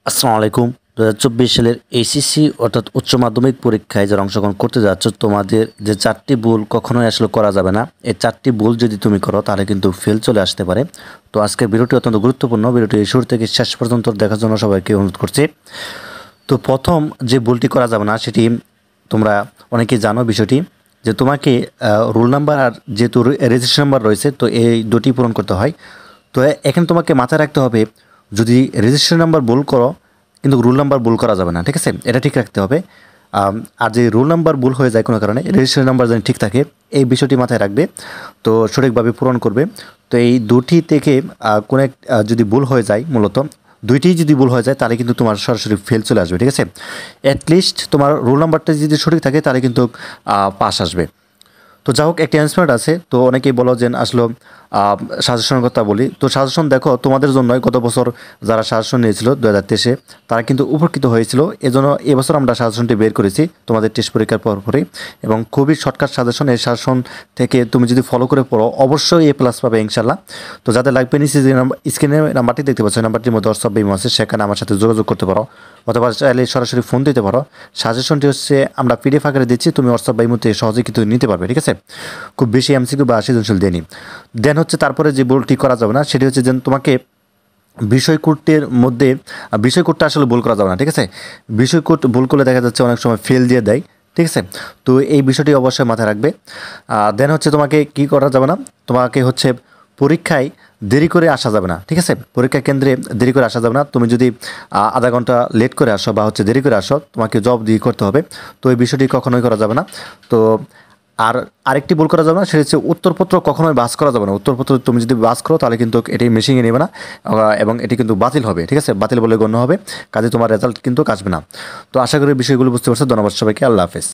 আসসালামু আলাইকুম। 2024 সালের এইচএসসি অর্থাৎ উচ্চ মাধ্যমিক পরীক্ষায় যারা অংশগ্রহণ করতে যাচ্ছ, তোমাদের যে 4টি ভুল কখনোই আসলে করা যাবে না। এই 4টি ভুল যদি তুমি করো তাহলে কিন্তু ফেল চলে আসতে পারে। তো আজকের ভিডিওটি অত্যন্ত গুরুত্বপূর্ণ। ভিডিওটি শুরু থেকে শেষ পর্যন্ত দেখার জন্য সবাইকে অনুরোধ করছি। তো প্রথম যে ভুলটি করা যাবে না সেটি তোমরা অনেকেই জানো বিষয়টি, যে তোমাকে রোল নাম্বার আর যেহেতু রেজিস্ট্রেশন নাম্বার রয়েছে, তো এই দুটি পূরণ করতে হয়। তো এখানে তোমাকে মাথায় রাখতে হবে, যদি রেজিস্ট্রেশন নাম্বার ভুল করো কিন্তু রোল নাম্বার ভুল করা যাবে না, ঠিক আছে? এটা ঠিক রাখতে হবে। আর যে রোল নাম্বার ভুল হয়ে যায় কোনো কারণে, রেজিস্ট্রেশন নাম্বার যেন ঠিক থাকে, এই বিষয়টি মাথায় রাখবে, তো সঠিকভাবে পূরণ করবে। তো এই দুটি থেকে কোনো এক যদি ভুল হয়ে যায়, মূলত দুইটিই যদি ভুল হয়ে যায় তাহলে কিন্তু তোমার সরাসরি ফেল চলে আসবে, ঠিক আছে? অ্যাটলিস্ট তোমার রোল নাম্বারটা যদি সঠিক থাকে তাহলে কিন্তু পাস আসবে। তো যা হোক, একটা অ্যান্সার আছে। তো অনেকেই বলো যে আসলো সাজেশনের কথা বলি। তো সাজেশন দেখো, তোমাদের জন্যই গত বছর যারা সাজেশন নিয়েছিল 2023-এ, তারা কিন্তু উপকৃত হয়েছিল। এজন্য এবছর আমরা সাজেশনটি বের করেছি তোমাদের টেস্ট পরীক্ষার পরপরই, এবং খুবই শর্টকাট সাজেশন। এই সাজেশন থেকে তুমি যদি ফলো করে পড়ো অবশ্যই A+ পাবে ইনশাল্লাহ। তো যাদের লাগবে, নিচে যে স্ক্রিনে নাম্বারটি দেখতে পাচ্ছ, নাম্বারটির মধ্যে হোয়াটসঅ্যাপ ইমো আছে, সেখানে আমার সাথে যোগাযোগ করতে পারো, অথবা চাইলে সরাসরি ফোন দিতে পারো। সাজেশনটি হচ্ছে আমরা PDF আকারে দিচ্ছি, তুমি হোয়াটসঅ্যাপ বা ইমোতে সহজে কিন্তু নিতে পারবে, ঠিক আছে? খুব বেশি MCQ বা সৃজনশীল দেয়নি। দেন হচ্ছে তারপরে যে ভুলটি করা যাবে না সেটি হচ্ছে যে তোমাকে বিষয় কোডের মধ্যে বিষয় কোডটা আসলে ভুল করা যাবে না, ঠিক আছে? বিষয় কোড ভুল করলে দেখা যাচ্ছে অনেক সময় ফেল দিয়ে দেয়, ঠিক আছে? তো এই বিষয়টি অবশ্যই মাথায় রাখবে। দেন হচ্ছে তোমাকে কি করা যাবে না, তোমাকে হচ্ছে পরীক্ষায় দেরি করে আসা যাবে না, ঠিক আছে? পরীক্ষা কেন্দ্রে দেরি করে আসা যাবে না। তুমি যদি আধা ঘন্টা লেট করে আসো বা হচ্ছে দেরি করে আসো, তোমাকে জবাবদিহি করতে হবে। তো এই বিষয়টি কখনোই করা যাবে না। তো আর আরেকটি ভুল করা যাবে না, সেটা হচ্ছে উত্তরপত্র কখনোই বাস করা যাবে না। উত্তরপত্র তুমি যদি বাস করো তাহলে কিন্তু এটি মেশিনে নেবে না, এবং এটি কিন্তু বাতিল হবে, ঠিক আছে? বাতিল বলে গণ্য হবে, কাজে তোমার রেজাল্ট কিন্তু আসবে না। তো আশা করি বিষয়গুলো বুঝতে পারছো। ধন্যবাদ সবাইকে। আল্লাহ হাফেজ।